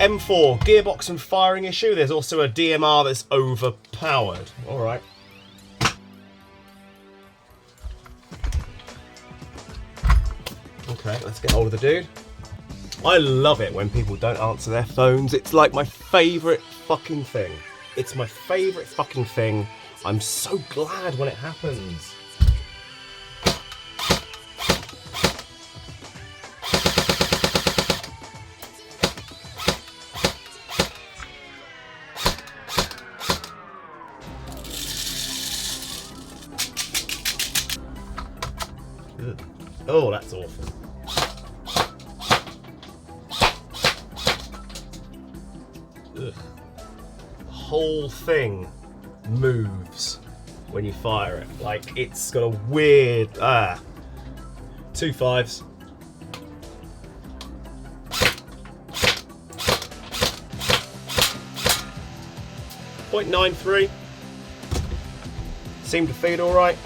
M4, gearbox and firing issue. There's also a DMR that's overpowered. All right. Okay, let's get hold of the dude. I love it when people don't answer their phones. It's like my favourite fucking thing. It's my favourite fucking thing. I'm so glad when it happens. Ugh. Oh, that's awful. Ugh. The whole thing moves when you fire it. Like, it's got a weird 2 5s. .93 seemed to feed all right,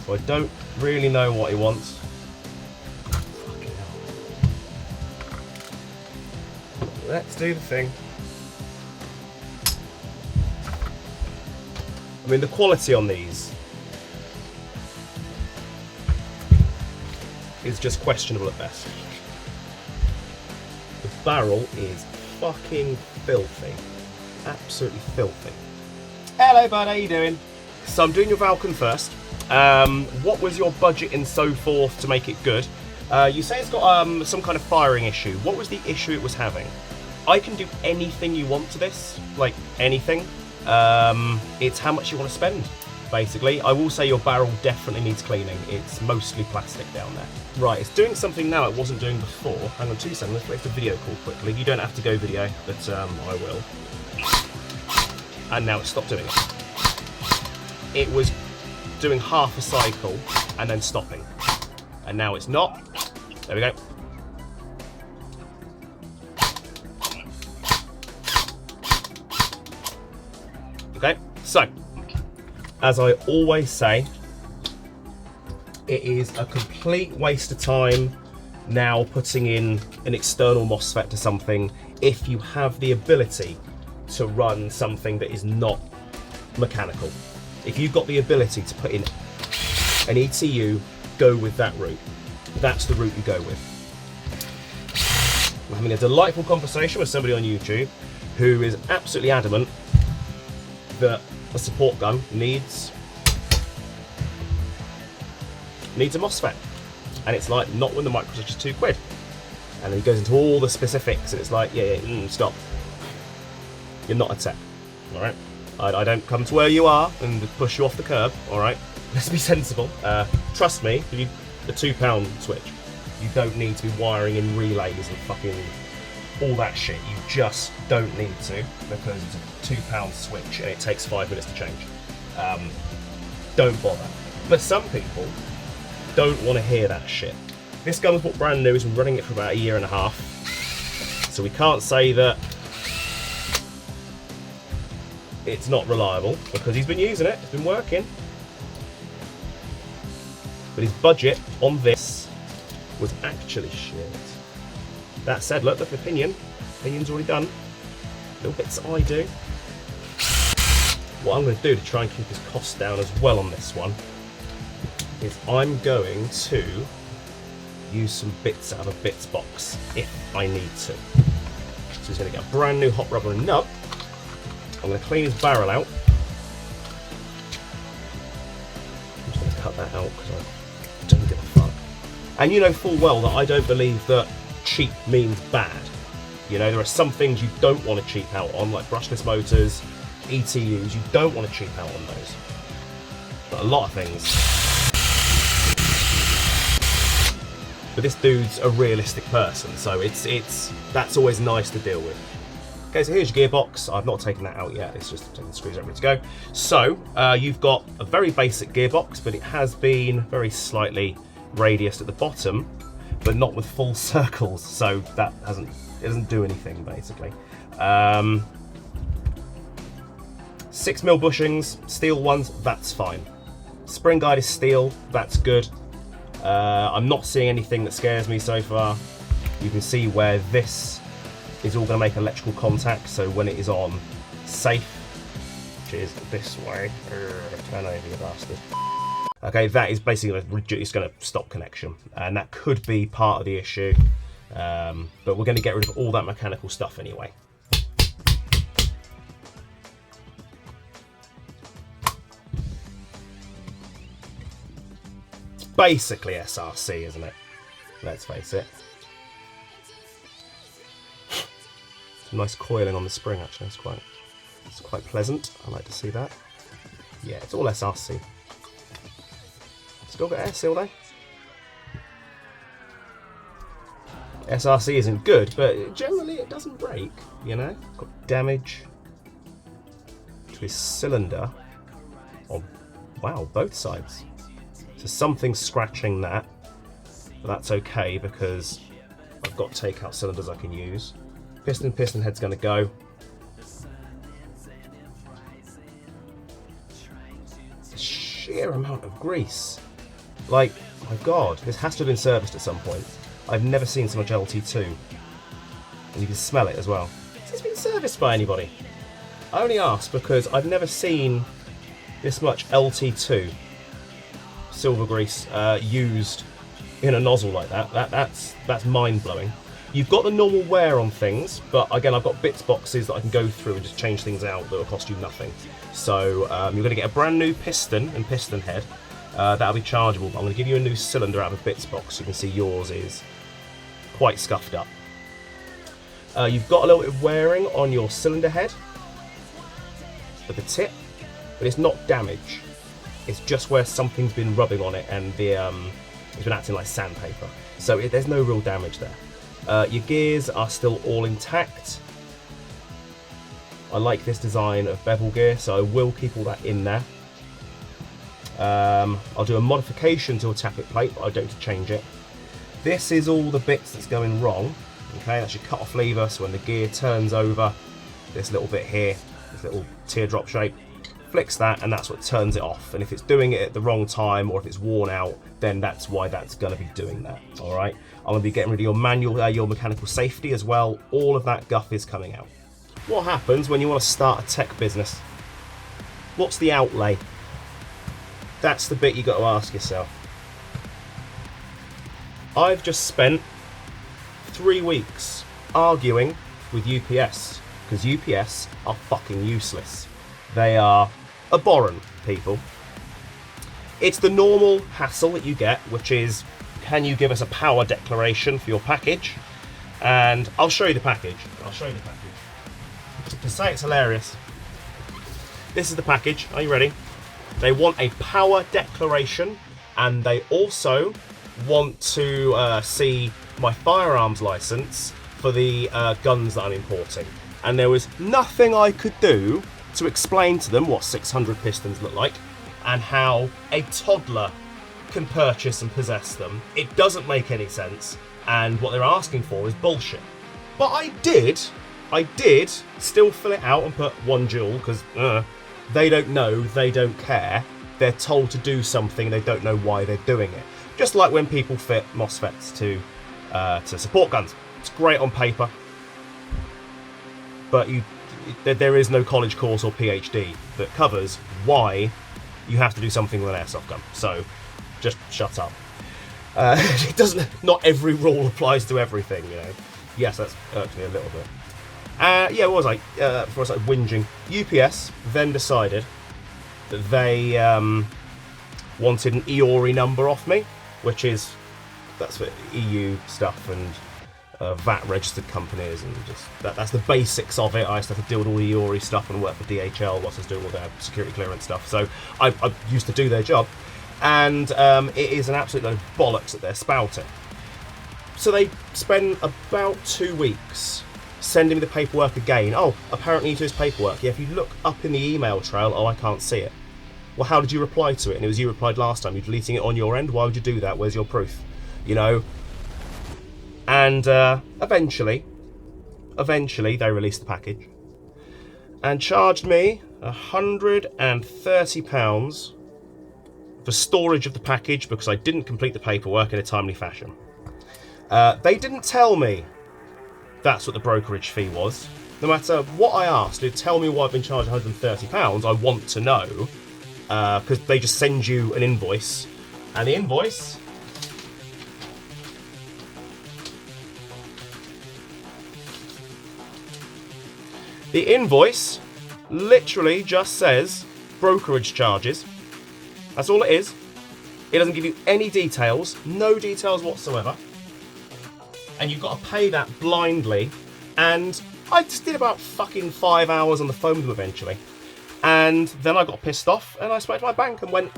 so I don't really know what he wants. Fucking hell. Let's do the thing. I mean, the quality on these is just questionable at best. The barrel is fucking filthy. Absolutely filthy. Hello bud, how you doing? So I'm doing your Valken first. What was your budget and so forth to make it good? You say it's got some kind of firing issue. What was the issue it was having? I can do anything you want to this, like anything. It's how much you want to spend, basically. I will say your barrel definitely needs cleaning. It's mostly plastic down there. Right, it's doing something now it wasn't doing before. Hang on 2 seconds, let's make the video call quickly. You don't have to go video, but I will. And now it stopped doing it. It was doing half a cycle and then stopping. And now it's not. There we go. Okay, so, as I always say, it is a complete waste of time now putting in an external MOSFET to something if you have the ability to run something that is not mechanical. If you've got the ability to put in an ETU, go with that route. That's the route you go with. I'm having a delightful conversation with somebody on YouTube who is absolutely adamant that a support gun needs a MOSFET. And it's like, not when the microswitch is £2. And then he goes into all the specifics and it's like, stop. You're not a tech, all right? I don't come to where you are and push you off the curb, all right? Let's be sensible. Trust me, a £2 switch, you don't need to be wiring in relays and fucking all that shit. You just don't need to, because it's a £2 switch and it takes 5 minutes to change. Don't bother. But some people don't want to hear that shit. This gun was bought brand new, he's been running it for about 1.5 years. So we can't say that it's not reliable, because he's been using it, it's been working. But his budget on this was actually shit. That said, look, opinion's already done. Little bits that I do. What I'm going to do to try and keep his costs down as well on this one is I'm going to use some bits out of a bits box if I need to. So he's going to get a brand new hot rubber and nut. I'm going to clean his barrel out. I'm just going to cut that out because I don't give a fuck. And you know full well that I don't believe that cheap means bad. You know, there are some things you don't want to cheap out on, like brushless motors, ETUs. You don't want to cheap out on those. But a lot of things. But this dude's a realistic person, so that's always nice to deal with. Okay, so here's your gearbox. I've not taken that out yet. It's just taking the screws out ready to go. So you've got a very basic gearbox, but it has been very slightly radiused at the bottom, but not with full circles. So that it doesn't do anything basically. 6mm bushings, steel ones. That's fine. Spring guide is steel. That's good. I'm not seeing anything that scares me so far. You can see where this is all going to make electrical contact, so when it is on safe, which is this way, turn over, you bastard. Okay, that is basically it's going to stop connection, and that could be part of the issue, but we're going to get rid of all that mechanical stuff anyway. It's basically SRC, isn't it? Let's face it. Some nice coiling on the spring, actually. It's quite pleasant. I like to see that. Yeah, it's all SRC. Still got air seal though. SRC isn't good, but generally it doesn't break, you know. Got damage to his cylinder. Oh, wow, both sides. So something's scratching that, but that's okay because I've got takeout cylinders I can use. Piston head's going to go. The sheer amount of grease. Like, my God, this has to have been serviced at some point. I've never seen so much LT2. And you can smell it as well. Has this been serviced by anybody? I only ask because I've never seen this much LT2 silver grease used in a nozzle like that. That's mind-blowing. You've got the normal wear on things, but again, I've got bits boxes that I can go through and just change things out that will cost you nothing. So you're going to get a brand new piston and piston head. That'll be chargeable, but I'm going to give you a new cylinder out of a bits box. You can see yours is quite scuffed up. You've got a little bit of wearing on your cylinder head at the tip, but it's not damage. It's just where something's been rubbing on it and it's been acting like sandpaper. So there's no real damage there. Your gears are still all intact. I like this design of bevel gear, so I will keep all that in there. I'll do a modification to a tappet plate, but I don't need to change it. This is all the bits that's going wrong. Okay, that's your cut-off lever, so when the gear turns over, this little bit here, this little teardrop shape, flicks that, and that's what turns it off. And if it's doing it at the wrong time, or if it's worn out, then that's why that's going to be doing that. All right, I'm going to be getting rid of your manual, your mechanical safety as well. All of that guff is coming out. What happens when you want to start a tech business? What's the outlay? That's the bit you got to ask yourself. I've just spent 3 weeks arguing with UPS because UPS are fucking useless. They are abhorrent people. It's the normal hassle that you get, which is, can you give us a power declaration for your package? And I'll show you the package. To say it's hilarious. This is the package. Are you ready? They want a power declaration, and they also want to see my firearms license for the guns that I'm importing. And there was nothing I could do to explain to them what 600 pistons look like and how a toddler can purchase and possess them. It doesn't make any sense, and what they're asking for is bullshit. But I did still fill it out and put 1 joule, because they don't know, they don't care. They're told to do something, they don't know why they're doing it. Just like when people fit MOSFETs to support guns. It's great on paper, but there is no college course or PhD that covers why you have to do something with an airsoft gun. So just shut up. It doesn't. Not every rule applies to everything, you know. Yes, that's irked me a little bit. Yeah, what was I? Before I started whinging, UPS then decided that they wanted an EORI number off me, which is, that's for EU stuff and VAT registered companies, and just that's the basics of it. I used to have to deal with all the EORI stuff and work for DHL whilst I was doing all their security clearance stuff. So I used to do their job, and it is an absolute load of bollocks that they're spouting. So they spend about 2 weeks sending me the paperwork again. Oh, apparently you do this paperwork. Yeah, if you look up in the email trail, oh, I can't see it. Well, how did you reply to it? And it was you replied last time. You're deleting it on your end. Why would you do that? Where's your proof? You know? And eventually they released the package and charged me £130 for storage of the package because I didn't complete the paperwork in a timely fashion. They didn't tell me That's what the brokerage fee was. No matter what I asked, they'd tell me why I've been charged £130. I want to know, because they just send you an invoice, and the invoice literally just says brokerage charges. That's all it is. It doesn't give you any details, no details whatsoever. And you've got to pay that blindly. And I just did about fucking 5 hours on the phone with them eventually. And then I got pissed off and I spoke to my bank and went,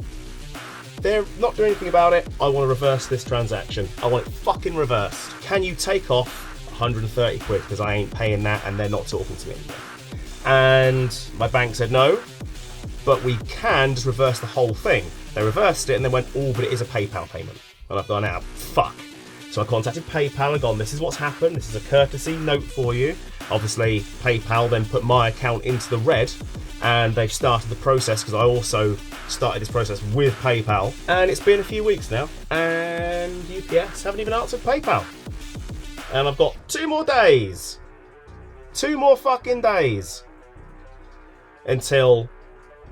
they're not doing anything about it. I want to reverse this transaction. I want it fucking reversed. Can you take off 130 quid because I ain't paying that and they're not talking to me anymore? And my bank said no, but we can just reverse the whole thing. They reversed it and they went, oh, but it is a PayPal payment. And I've gone, out, fuck. So I contacted PayPal and gone, this is what's happened. This is a courtesy note for you. Obviously, PayPal then put my account into the red and they've started the process because I also started this process with PayPal. And it's been a few weeks now and UPS haven't even answered PayPal. And I've got 2 more days. 2 more fucking days. Until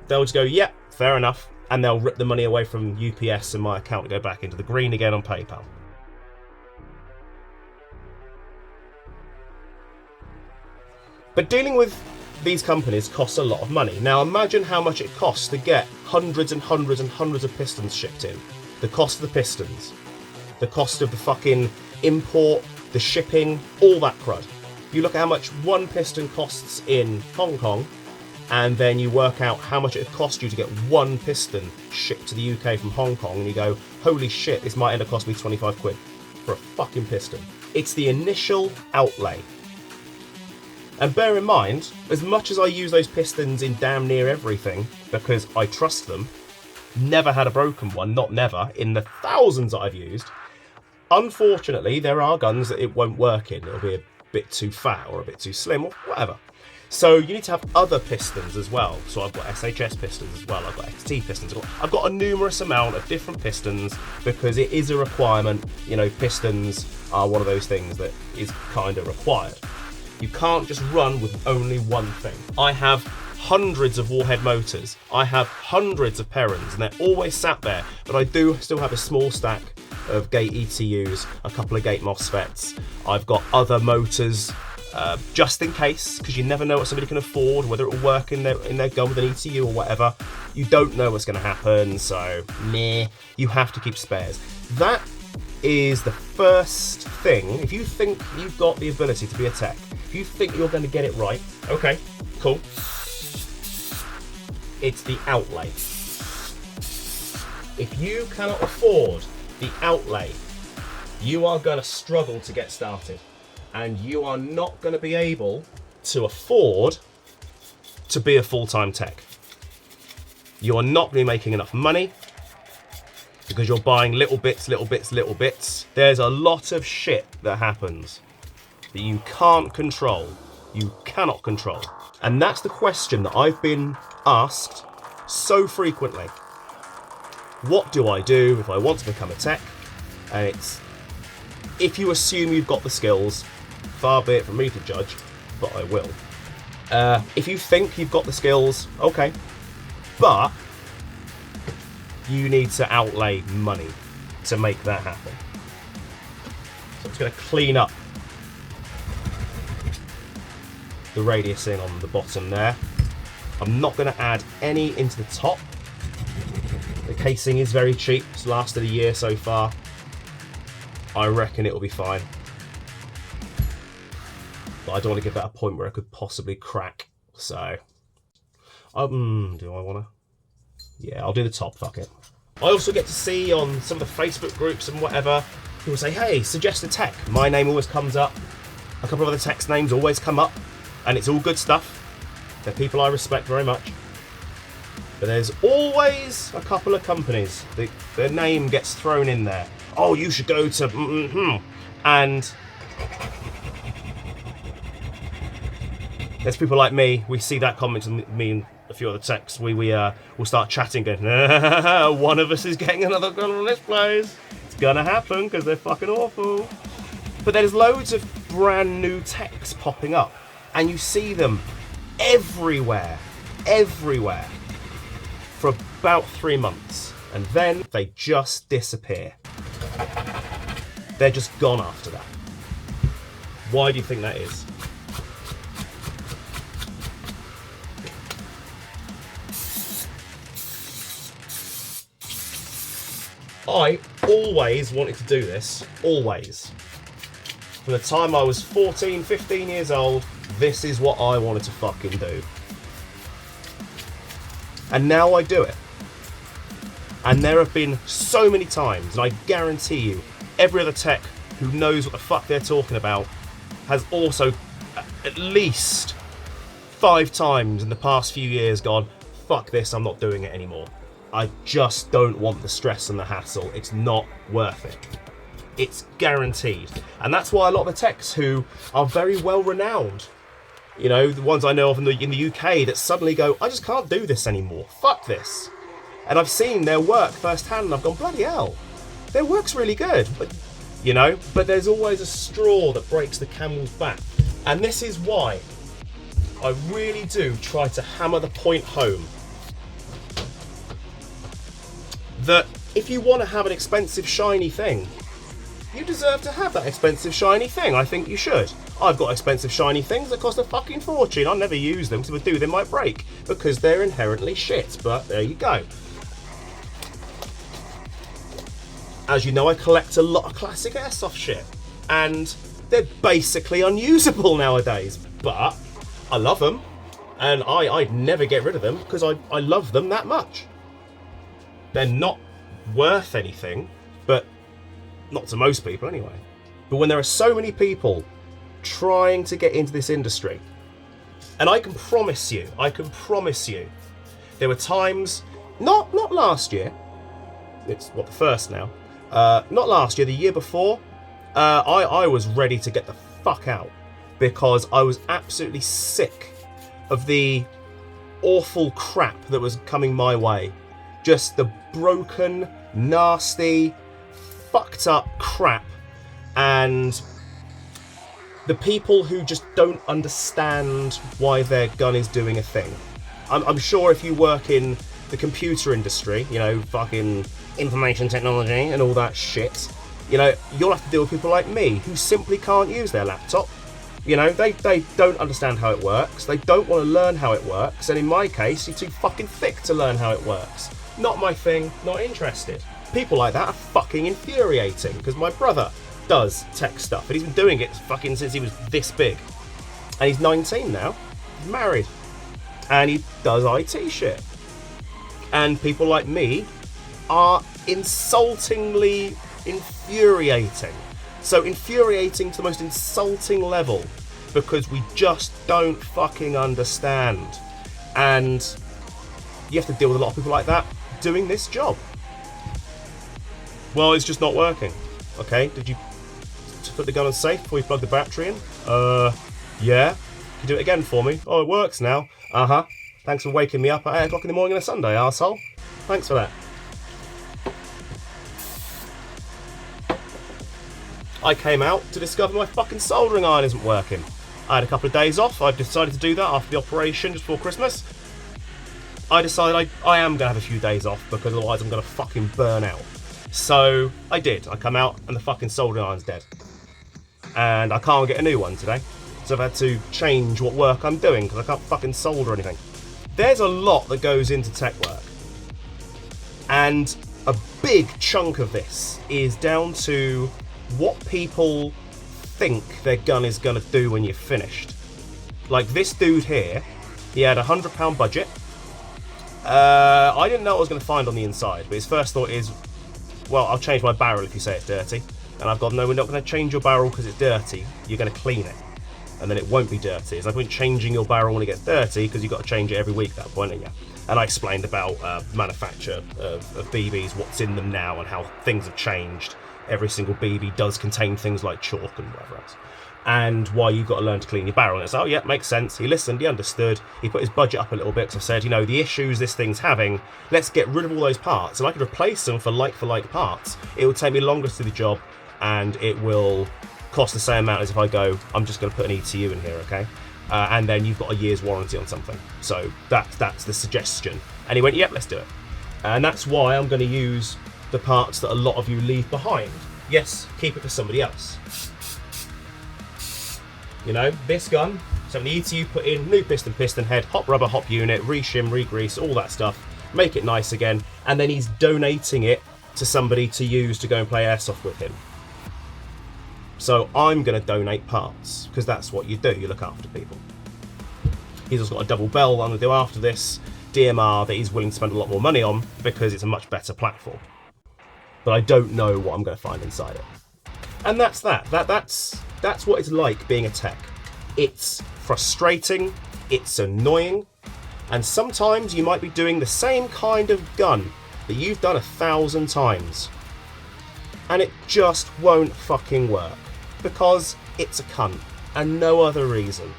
they'll just go, yep, fair enough. And they'll rip the money away from UPS and my account will go back into the green again on PayPal. But dealing with these companies costs a lot of money. Now imagine how much it costs to get hundreds and hundreds and hundreds of pistons shipped in. The cost of the pistons, the cost of the fucking import, the shipping, all that crud. You look at how much one piston costs in Hong Kong, and then you work out how much it would cost you to get one piston shipped to the UK from Hong Kong, and you go, holy shit, this might end up costing me 25 quid for a fucking piston. It's the initial outlay. And bear in mind, as much as I use those pistons in damn near everything, because I trust them, never had a broken one, not never, in the thousands that I've used, unfortunately, there are guns that it won't work in. It'll be a bit too fat or a bit too slim or whatever. So you need to have other pistons as well. So I've got SHS pistons as well, I've got XT pistons, I've got a numerous amount of different pistons because it is a requirement. You know, pistons are one of those things that is kind of required. You can't just run with only one thing. I have hundreds of warhead motors, I have hundreds of Perrons, and they're always sat there, but I do still have a small stack of gate ETUs, a couple of gate MOSFETs. I've got other motors just in case, because you never know what somebody can afford, whether it will work in their gun with an ETU or whatever. You don't know what's going to happen, so meh, you have to keep spares. That is the first thing. If you think you've got the ability to be a tech, if you think you're going to get it right, okay, cool. It's the outlay. If you cannot afford the outlay, you are going to struggle to get started. And you are not going to be able to afford to be a full-time tech. You are not going to be making enough money because you're buying little bits, little bits, little bits. There's a lot of shit that happens that you can't control. You cannot control. And that's the question that I've been asked so frequently. What do I do if I want to become a tech? And it's, if you assume you've got the skills, far be it from me to judge, but I will. If you think you've got the skills, okay, but you need to outlay money to make that happen. So I'm just going to clean up the radiusing on the bottom there. I'm not going to add any into the top. The casing is very cheap, it's lasted a year so far. I reckon it will be fine. But I don't want to give that a point where it could possibly crack. So, do I want to? Yeah, I'll do the top, fuck it. I also get to see on some of the Facebook groups and whatever, people say, hey, suggest a tech. My name always comes up. A couple of other techs' names always come up. And it's all good stuff. They're people I respect very much. But there's always a couple of companies that their name gets thrown in there. Oh, you should go to and there's people like me. We see that comment, and me and a few other techs. We'll start chatting, going, one of us is getting another gun on this place. It's gonna happen because they're fucking awful. But there's loads of brand new techs popping up, and you see them everywhere, for about 3 months, and then they just disappear. They're just gone after that. Why do you think that is? I always wanted to do this, always. From the time I was 14, 15 years old, this is what I wanted to fucking do. And now I do it. And there have been so many times, and I guarantee you, every other tech who knows what the fuck they're talking about has also at least 5 times in the past few years gone, fuck this, I'm not doing it anymore. I just don't want the stress and the hassle. It's not worth it. It's guaranteed. And that's why a lot of the techs who are very well renowned, you know, the ones I know of in the UK that suddenly go, I just can't do this anymore. Fuck this. And I've seen their work firsthand and I've gone, bloody hell, their work's really good. But, you know, but there's always a straw that breaks the camel's back. And this is why I really do try to hammer the point home that if you want to have an expensive shiny thing, you deserve to have that expensive shiny thing. I think you should. I've got expensive shiny things that cost a fucking fortune. I never use them, because if I do they might break because they're inherently shit, but there you go. As you know, I collect a lot of classic Airsoft shit, and they're basically unusable nowadays, but I love them, and I'd never get rid of them because I love them that much. They're not worth anything, but not to most people anyway. But when there are so many people trying to get into this industry, and I can promise you, there were times, not last year, it's what, the first now, not last year, the year before, I was ready to get the fuck out because I was absolutely sick of the awful crap that was coming my way. Just the broken, nasty, fucked up crap, and the people who just don't understand why their gun is doing a thing. I'm sure if you work in the computer industry, you know, fucking information technology and all that shit, you know, you'll have to deal with people like me who simply can't use their laptop. You know, they don't understand how it works, they don't want to learn how it works, and in my case, you're too fucking thick to learn how it works. Not my thing, not interested. People like that are fucking infuriating, because my brother does tech stuff, and he's been doing it fucking since he was this big. And he's 19 now, he's married, and he does IT shit. And people like me are insultingly infuriating. So infuriating to the most insulting level, because we just don't fucking understand. And you have to deal with a lot of people like that doing this job. Well, it's just not working. Okay, did you put the gun on safe before you plug the battery in? Yeah. Can you do it again for me? Oh, it works now. Uh-huh. Thanks for waking me up at 8 o'clock in the morning on a Sunday, arsehole. Thanks for that. I came out to discover my fucking soldering iron isn't working. I had a couple of days off. I've decided to do that after the operation just before Christmas. I decided I am going to have a few days off because otherwise I'm going to fucking burn out. So I did. I come out and the fucking soldering iron's dead. And I can't get a new one today. So I've had to change what work I'm doing because I can't fucking solder anything. There's a lot that goes into tech work. And a big chunk of this is down to what people think their gun is going to do when you're finished. Like this dude here, he had a £100 budget. I didn't know what I was going to find on the inside, but his first thought is, well, I'll change my barrel if you say it's dirty. And I've gone, no, we're not going to change your barrel because it's dirty. You're going to clean it. And then it won't be dirty. It's like when changing your barrel when it gets dirty, because you've got to change it every week at that point, don't you? And I explained about manufacture of BBs, what's in them now, and how things have changed. Every single BB does contain things like chalk and whatever else. And why you've got to learn to clean your barrel. And it's, oh yeah, makes sense. He listened, he understood. He put his budget up a little bit, because I said, you know, the issues this thing's having, let's get rid of all those parts. And I could replace them for like parts. It will take me longer to do the job, and it will cost the same amount as if I go, I'm just going to put an ETU in here, okay? And then you've got a year's warranty on something. So that's the suggestion. And he went, yep, let's do it. And that's why I'm going to use the parts that a lot of you leave behind. Yes, keep it for somebody else. You know, this gun, so the ETU put in, new piston head, hop rubber, hop unit, re-shim, re-grease, all that stuff. Make it nice again. And then he's donating it to somebody to use to go and play Airsoft with him. So I'm going to donate parts, because that's what you do, you look after people. He's also got a double bell I'm going to do after this, DMR that he's willing to spend a lot more money on, because it's a much better platform. But I don't know what I'm going to find inside it. And that's that. That's what it's like being a tech. It's frustrating, it's annoying, and sometimes you might be doing the same kind of gun that you've done 1,000 times. And it just won't fucking work. Because it's a cunt, and no other reason.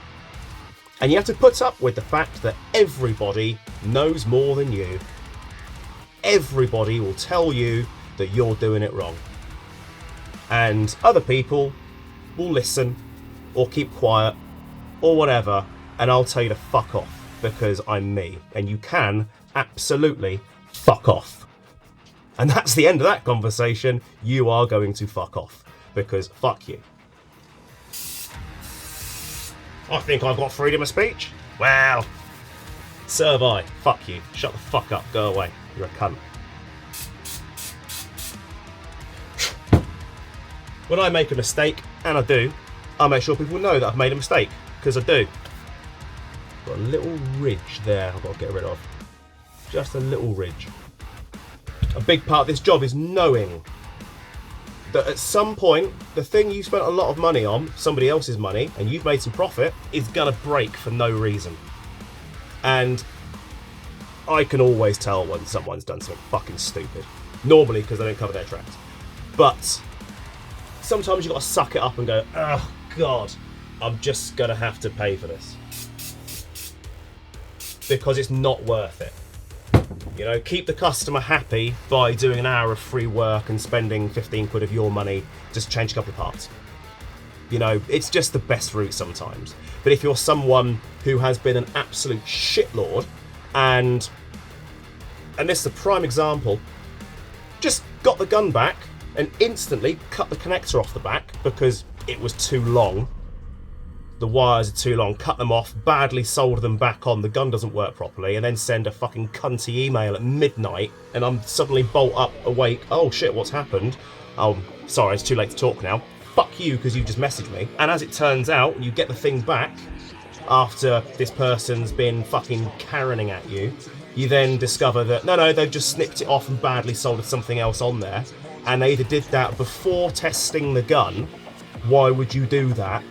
And you have to put up with the fact that everybody knows more than you. Everybody will tell you that you're doing it wrong. And other people will listen, or keep quiet, or whatever, and I'll tell you to fuck off, because I'm me, and you can absolutely fuck off. And that's the end of that conversation. You are going to fuck off, because fuck you. I think I've got freedom of speech? Well, so have I. Fuck you. Shut the fuck up. Go away. You're a cunt. When I make a mistake, and I do, I make sure people know that I've made a mistake, because I do. Got a little ridge there I've got to get rid of. Just a little ridge. A big part of this job is knowing that at some point, the thing you spent a lot of money on, somebody else's money, and you've made some profit, is gonna break for no reason. And I can always tell when someone's done something fucking stupid. Normally, because they don't cover their tracks. But sometimes you've got to suck it up and go, oh God, I'm just gonna have to pay for this. Because it's not worth it. You know, keep the customer happy by doing an hour of free work and spending 15 quid of your money just to change a couple of parts. You know, it's just the best route sometimes. But if you're someone who has been an absolute shitlord, and this is a prime example, just got the gun back and instantly cut the connector off the back because it was too long. The wires are too long, cut them off, badly solder them back on, the gun doesn't work properly, and then send a fucking cunty email at midnight, and I'm suddenly bolt up awake, oh shit, what's happened? Oh, sorry, it's too late to talk now. Fuck you, because you just messaged me. And as it turns out, you get the thing back after this person's been fucking Karening at you. You then discover that, no, they've just snipped it off and badly soldered something else on there, and they either did that before testing the gun, why would you do that?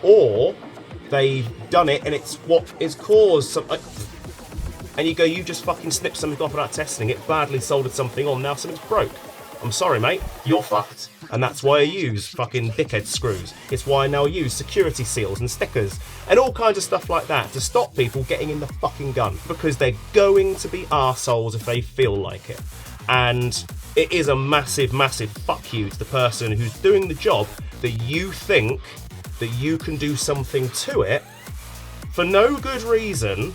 Or they've done it and it's what is caused some, and you go, you just fucking snipped something off without testing it, badly soldered something on, now something's broke. I'm sorry mate, you're fucked. And that's why I use fucking dickhead screws. It's why I now use security seals and stickers and all kinds of stuff like that to stop people getting in the fucking gun, because they're going to be arseholes if they feel like it. And it is a massive fuck you to the person who's doing the job that you think that you can do something to it for no good reason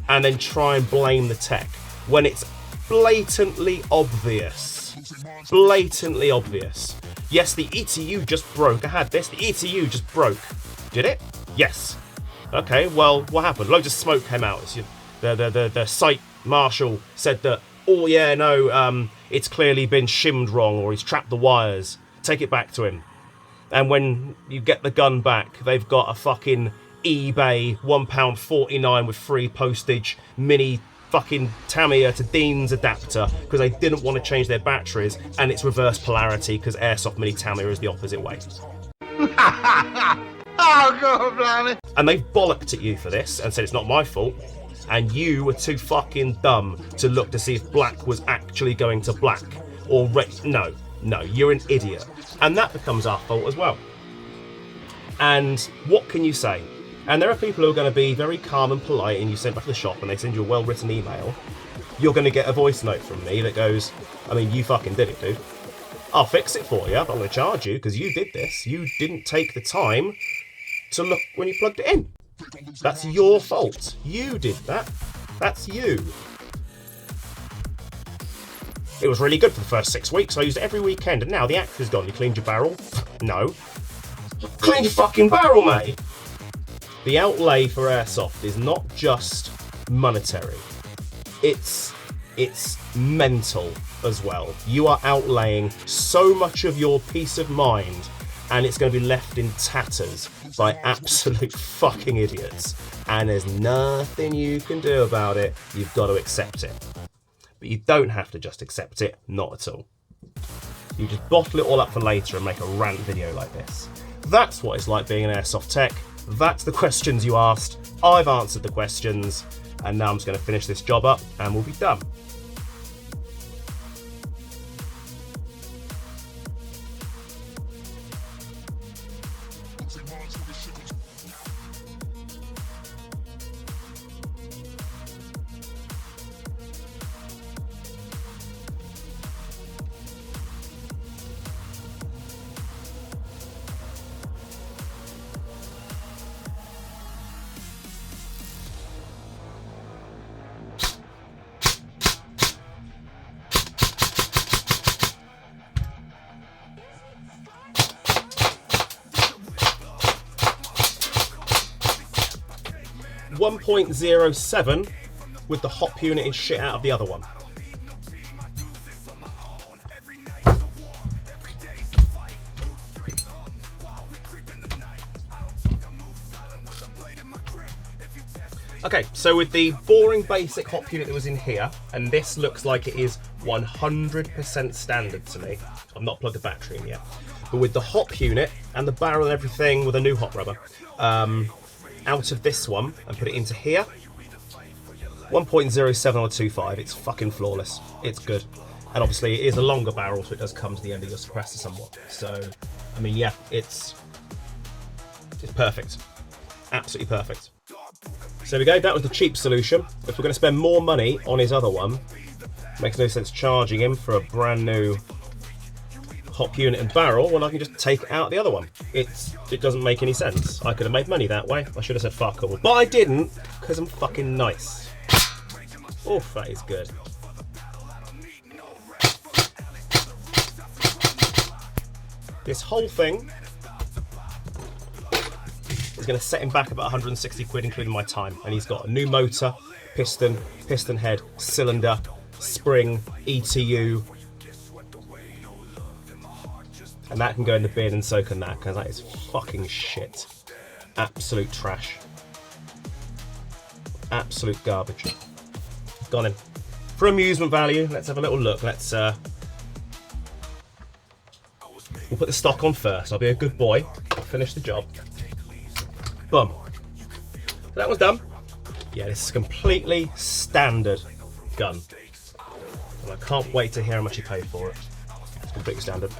and then try and blame the tech when it's blatantly obvious. Blatantly obvious. Yes, the ETU just broke. I had this. The ETU just broke. Did it? Yes. Okay, well, what happened? Loads of smoke came out. The site marshal said that, oh yeah, no, it's clearly been shimmed wrong, or he's trapped the wires. Take it back to him. And when you get the gun back, they've got a fucking eBay £1.49 with free postage mini fucking Tamiya to Dean's adapter because they didn't want to change their batteries, and it's reverse polarity because Airsoft mini Tamiya is the opposite way. Oh, God, blimey. And they bollocked at you for this and said it's not my fault, and you were too fucking dumb to look to see if black was actually going to black or red. No, you're an idiot. And that becomes our fault as well. And what can you say? And there are people who are going to be very calm and polite, and you send back to the shop and they send you a well-written email. You're going to get a voice note from me that goes, I mean, you fucking did it, dude. I'll fix it for you, but I'm going to charge you because you did this. You didn't take the time to look when you plugged it in. That's your fault. You did that. That's you. It was really good for the first 6 weeks. I used it every weekend, and now the axe is gone. You cleaned your barrel? No. Clean your fucking barrel, mate! The outlay for Airsoft is not just monetary. It's mental as well. You are outlaying so much of your peace of mind, and it's going to be left in tatters by absolute fucking idiots. And there's nothing you can do about it. You've got to accept it. But you don't have to just accept it, not at all. You just bottle it all up for later and make a rant video like this. That's what it's like being an Airsoft tech. That's the questions you asked. I've answered the questions, and now I'm just going to finish this job up and we'll be done. .07 with the hop unit and shit out of the other one. Okay, so with the boring basic hop unit that was in here, and this looks like it is 100% standard to me. I've not plugged the battery in yet. But with the hop unit and the barrel and everything with a new hop rubber, out of this one and put it into here, 1.07 on a 2.5, it's fucking flawless. It's good. And obviously it is a longer barrel, so it does come to the end of your suppressor somewhat. So, I mean, yeah, it's perfect. Absolutely perfect. So there we go, that was the cheap solution. If we're going to spend more money on his other one, it makes no sense charging him for a brand new hop unit and barrel when I can just take out the other one. It doesn't make any sense. I could have made money that way. I should have said fuck all. But I didn't, because I'm fucking nice. Oof, that is good. This whole thing is going to set him back about 160 quid, including my time. And he's got a new motor, piston head, cylinder, spring, ETU. And that can go in the bin, and so can that, because that is fucking shit. Absolute trash. Absolute garbage. Gone in. For amusement value, let's have a little look. We'll put the stock on first. I'll be a good boy. I'll finish the job. Boom. So that one's done. Yeah, this is a completely standard gun. And I can't wait to hear how much you paid for it. It's completely standard.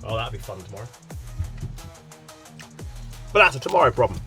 Oh, that'll be fun tomorrow. But that's a tomorrow problem.